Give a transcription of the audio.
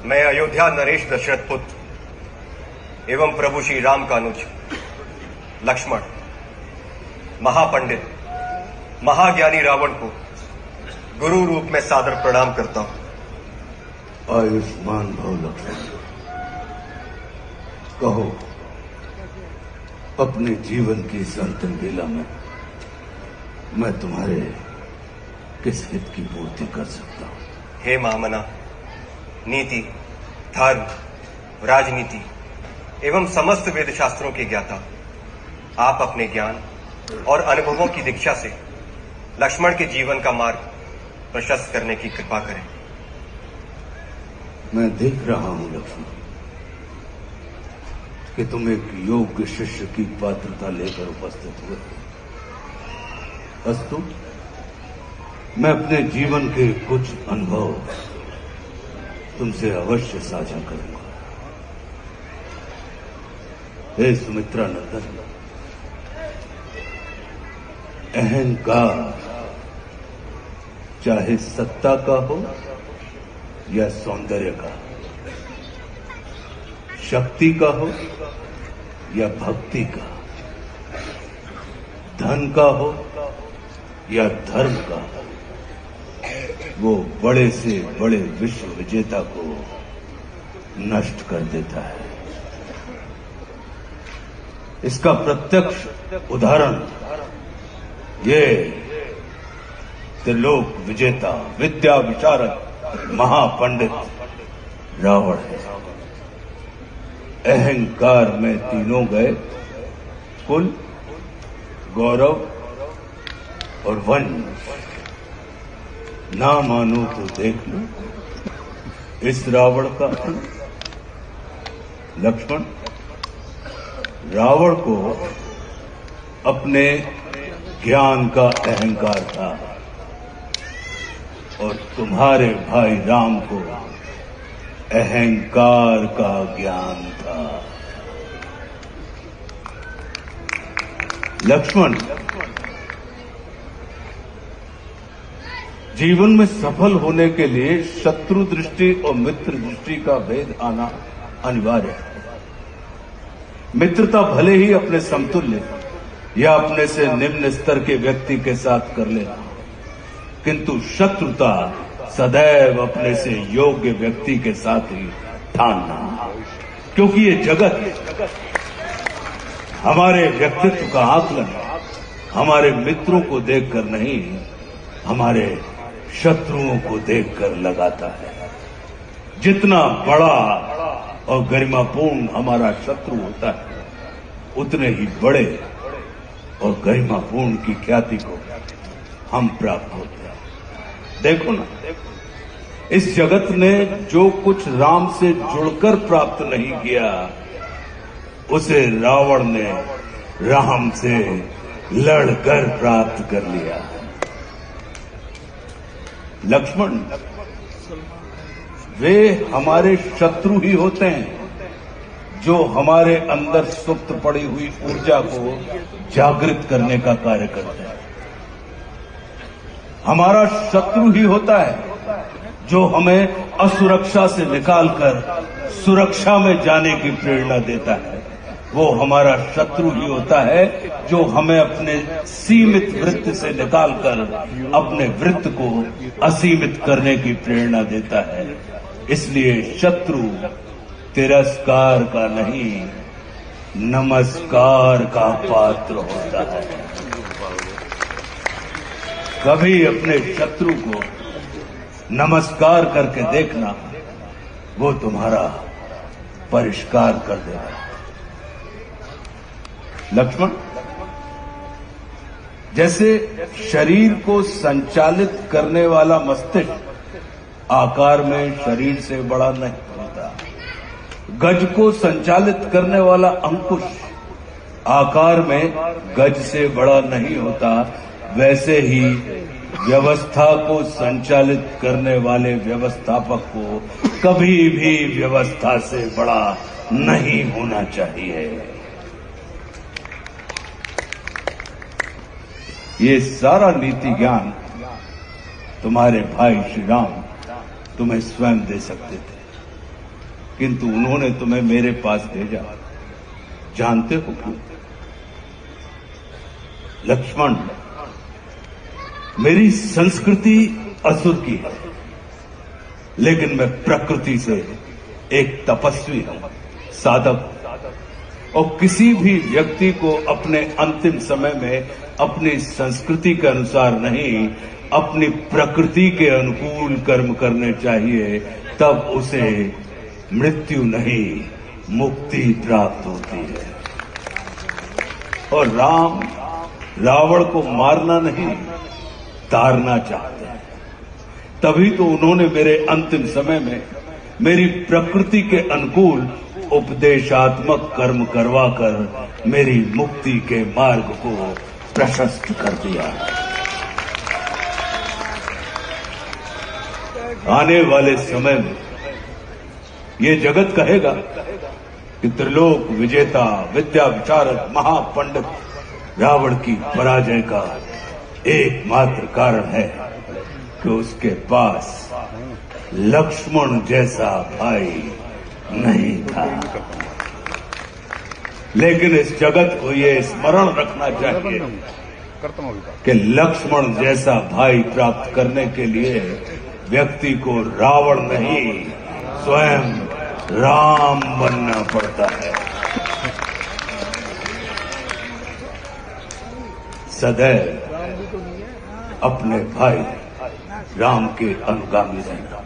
मैं अयोध्या नरेश दशरथ पुत्र एवं प्रभु श्री राम का अनुज लक्ष्मण महापंडित महाज्ञानी रावण को गुरु रूप में सादर प्रणाम करता हूं। आयुष्मान भव लक्ष्मण। कहो, अपने जीवन की इस अंतिम बेला में मैं तुम्हारे किस हित की पूर्ति कर सकता हूं? हे महामना, नीति, धर्म, राजनीति एवं समस्त वेद शास्त्रों के ज्ञाता, आप अपने ज्ञान और अनुभवों की दीक्षा से लक्ष्मण के जीवन का मार्ग प्रशस्त करने की कृपा करें। मैं देख रहा हूं लक्ष्मण कि तुम एक योग्य शिष्य की पात्रता लेकर उपस्थित हुए। अस्तु, मैं अपने जीवन के कुछ अनुभव तुमसे अवश्य साझा करूंगा। हे सुमित्रा नंदन, अहंकार चाहे सत्ता का हो या सौंदर्य का, शक्ति का हो या भक्ति का, धन का हो या धर्म का, वो बड़े से बड़े विश्व विजेता को नष्ट कर देता है। इसका प्रत्यक्ष उदाहरण ये त्रिलोक विजेता, विद्या विशारद, महापंडित रावण है। अहंकार में तीनों गए, कुल, गौरव और वंश। ना मानो तो देख लो इस रावण का लक्ष्मण। रावण को अपने ज्ञान का अहंकार था और तुम्हारे भाई राम को अहंकार का ज्ञान था। लक्ष्मण, जीवन में सफल होने के लिए शत्रु दृष्टि और मित्र दृष्टि का भेद आना अनिवार्य है। मित्रता भले ही अपने समतुल्य या अपने से निम्न स्तर के व्यक्ति के साथ कर लेना, किंतु शत्रुता सदैव अपने से योग्य व्यक्ति के साथ ही ठानना। क्योंकि ये जगत हमारे व्यक्तित्व का आकलन हमारे मित्रों को देखकर नहीं, हमारे शत्रुओं को देखकर लगाता है। जितना बड़ा और गरिमापूर्ण हमारा शत्रु होता है, उतने ही बड़े और गरिमापूर्ण की ख्याति को हम प्राप्त होते हैं। देखो ना, इस जगत ने जो कुछ राम से जुड़कर प्राप्त नहीं किया, उसे रावण ने राम से लड़कर प्राप्त कर लिया। लक्ष्मण, वे हमारे शत्रु ही होते हैं जो हमारे अंदर सुप्त पड़ी हुई ऊर्जा को जागृत करने का कार्य करते हैं। हमारा शत्रु ही होता है जो हमें असुरक्षा से निकालकर सुरक्षा में जाने की प्रेरणा देता है। वो हमारा शत्रु ही होता है जो हमें अपने सीमित वृत्त से निकालकर अपने वृत्त को असीमित करने की प्रेरणा देता है। इसलिए शत्रु तिरस्कार का नहीं, नमस्कार का पात्र होता है। कभी अपने शत्रु को नमस्कार करके देखना, वो तुम्हारा परिष्कार कर देगा। लक्ष्मण, जैसे शरीर को संचालित करने वाला मस्तिष्क आकार में शरीर से बड़ा नहीं होता, गज को संचालित करने वाला अंकुश आकार में गज से बड़ा नहीं होता, वैसे ही व्यवस्था को संचालित करने वाले व्यवस्थापक को कभी भी व्यवस्था से बड़ा नहीं होना चाहिए। ये सारा नीति ज्ञान तुम्हारे भाई श्री राम तुम्हें स्वयं दे सकते थे, किंतु उन्होंने तुम्हें मेरे पास भेजा। जानते हो क्यों? लक्ष्मण, मेरी संस्कृति असुर की है, लेकिन मैं प्रकृति से एक तपस्वी हूं, साधक। और किसी भी व्यक्ति को अपने अंतिम समय में अपनी संस्कृति के अनुसार नहीं, अपनी प्रकृति के अनुकूल कर्म करने चाहिए, तब उसे मृत्यु नहीं, मुक्ति प्राप्त होती है। और राम रावण को मारना नहीं, तारना चाहते हैं। तभी तो उन्होंने मेरे अंतिम समय में मेरी प्रकृति के अनुकूल उपदेशात्मक कर्म करवाकर मेरी मुक्ति के मार्ग को प्रशस्त कर दिया। आने वाले समय में ये जगत कहेगा कि त्रिलोक विजेता, विद्या विशारद, महापंडित रावण की पराजय का एकमात्र कारण है कि उसके पास लक्ष्मण जैसा भाई नहीं था। लेकिन इस जगत को ये स्मरण रखना चाहिए कि लक्ष्मण जैसा भाई प्राप्त करने के लिए व्यक्ति को रावण नहीं, स्वयं राम बनना पड़ता है। सदैव अपने भाई राम के अनुगामी रहना।